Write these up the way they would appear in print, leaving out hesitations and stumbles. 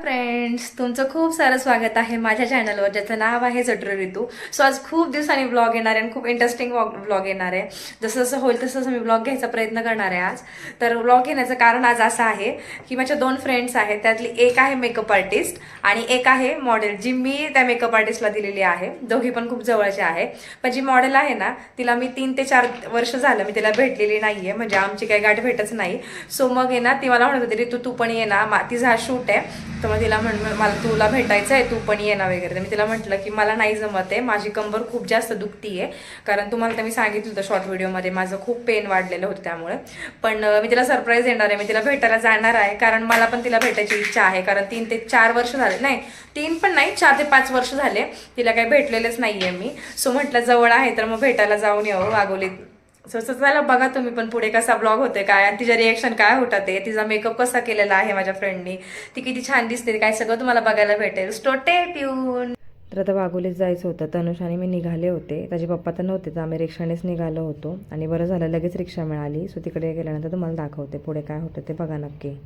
Friends, तुमचं खूप सारं स्वागत आहे माझ्या चॅनलवर ज्याचं नाव आहे जठर ऋतू. सो आज खूप दिवसांनी ब्लॉग येणार आहे आणि खूप इंटरेस्टिंग ब्लॉग येणार आहे. जसं जसं होईल तसं मी ब्लॉग घ्यायचा प्रयत्न करणार आहे आज. तर ब्लॉग घेण्याचं कारण आज असं आहे की माझ्या 2 फ्रेंड्स आहेत, त्यातली एक आहे मेकअप आर्टिस्ट आणि एक आहे मॉडेल, जी मी त्या मेकअप आर्टिस्टला दिलेली आहे. दोघी पण खूप जवळचे आहे. पण जी मॉडेल आहे ना, तिला मी 3 ते 4 वर्ष झालं मी तिला भेटलेली नाहीये, म्हणजे आमची काही गाठ भेटच नाही. सो मग आहे ना, ती मला म्हणत होती तू पण ये ना, तिचा शूट आहे. तर मग तिला मला तुला भेटायचं आहे, तू पण ये ना वगैरे. तर मी तिला म्हटलं की मला नाही जमत आहे, माझी कंबर खूप जास्त दुखती आहे. कारण तुम्हाला तर मी सांगितलं होतं शॉर्ट व्हिडिओमध्ये माझं खूप पेन वाढलेलं होतं त्यामुळे. पण मी तिला सरप्राईज देणार आहे, मी तिला भेटायला जाणार आहे. कारण मला पण तिला भेटायची इच्छा आहे. कारण 3 ते 4 वर्ष झाले, नाही 3 पण नाही, 4 ते 5 वर्ष झाले तिला काही भेटलेलेच नाहीये मी. सो म्हटलं जवळ आहे तर मग भेटायला जाऊन यावं वाघोलीत. सो चला बघा तुम्ही पण पुढे कसा ब्लॉग होते काय आणि तिचं रिएक्शन काय होतं, ते तिचा मेकअप कसा केलेला आहे माझ्या फ्रेंडनी, ती किती छान दिसते काय सगळं तुम्हाला बघायला भेटेल. Stay tune. तर आता वाघोलीत जायचं होतं. तनुष आणि मी निघाले होते, त्याचे पप्पा तर नव्हते तर आम्ही रिक्षानेच निघालो होतो. आणि बरं झालं लगेच रिक्षा मिळाली. सो तिकडे गेल्यानंतर तुम्हाला दाखवते पुढे काय होतं ते बघा नक्की.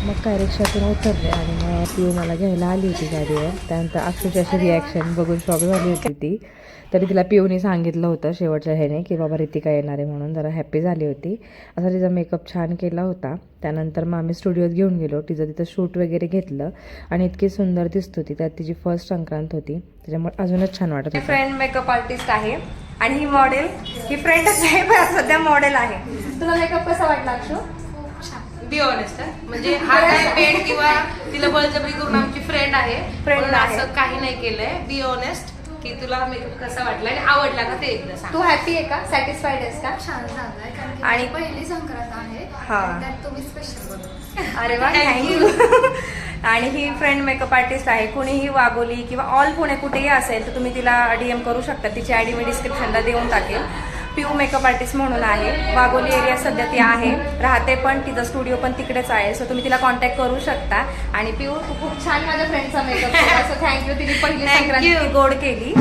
मग काय रिक्षातून उतरले आणि मग पिऊ मला घ्यायला आली होती गाडीवर. त्यानंतर अक्षरशः अशी रिॲक्शन बघून शॉक झाली होती ती. तरी तिला पिऊने सांगितलं होतं शेवटच्या ह्याने की बाबा रितिका येणार आहे म्हणून. जरा हॅप्पी झाली होती. असा तिचा मेकअप छान केला होता. त्यानंतर मग आम्ही स्टुडिओत घेऊन गेलो, तिचं तिथं शूट वगैरे घेतलं आणि इतकी सुंदर दिसत होती. त्यात तिची फर्स्ट संक्रांत होती, त्याच्यामुळे अजूनच छान वाटत होतं. फ्रेंड मेकअप आर्टिस्ट आहे आणि ही मॉडेल, ही फ्रेंडच आहे पण सध्या मॉडेल आहे. तुला मेकअप कसा वाटला अक्षू? बी ऑनेस्ट म्हणजे हा काय पेड किंवा तिला बळजबरी करून आमची फ्रेंड आहे, असं काही नाही केलंय. बी ऑनेस्ट की तुला मेकअप कसा वाटला आणि आवडला का ते एकदा सांग. तू हॅपी आहे का, सॅटिस्फाईड आहेस का? छान झालाय कारण की आणि पहिली संक्रांत आहे हा. त्यात तुम्ही स्पेशल बनवलं. अरे वा, थँक्यू. आणि ही फ्रेंड मेकअप आर्टिस्ट आहे. कुणीही वाघोली किंवा ऑल पुणे कुठेही असेल तर तुम्ही तिला DM करू शकता. तिची ID मी डिस्क्रिप्शनला देऊन टाकेल. पिऊ मेकअप आर्टिस्ट म्हणून आहे. वाघोली एरिया सध्या ती आहे, राहते पण, तिचा स्टुडिओ पण तिकडेच आहे. सो तुम्ही तिला कॉन्टॅक्ट करू शकता. आणि पिऊ तू खूप छान माझ्या फ्रेंडचा मेकअप केला, सो थँक्यू. तिने पहिली संक्रांत गोड केली.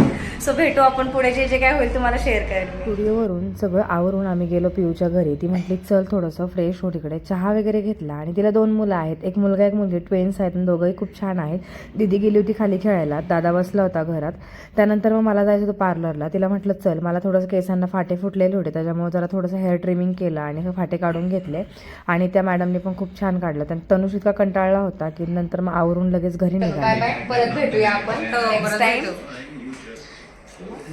सो भेटू आपण पुढे, जे जे काय होईल तुम्हाला शेअर करेल. स्टुडिओवरून सगळं आवरून आम्ही गेलो पिऊच्या घरी. ती म्हटली चल थोडंसं फ्रेश हो तिकडे. चहा वगैरे घेतला आणि तिला 2 मुलं आहेत, एक मुलगा एक मुलगी, ट्वेन्स आहेत आणि दोघंही खूप छान आहेत. दीदी गेली होती खाली खेळायला, दादा बसला होता घरात. त्यानंतर मग मला जायचं होतं पार्लरला. तिला म्हटलं चल, मला थोडंसं केसांना फाटे फुटलेले होते त्याच्यामुळे जरा थोडंसं हेअर ट्रिमिंग केलं आणि फाटे काढून घेतले. आणि त्या मॅडमने पण खूप छान काढलं. त्या तनुष इतका कंटाळला होता की नंतर मग आवरून लगेच घरी निघाले. परत भेटूया आपण नेक्स्ट टाइम.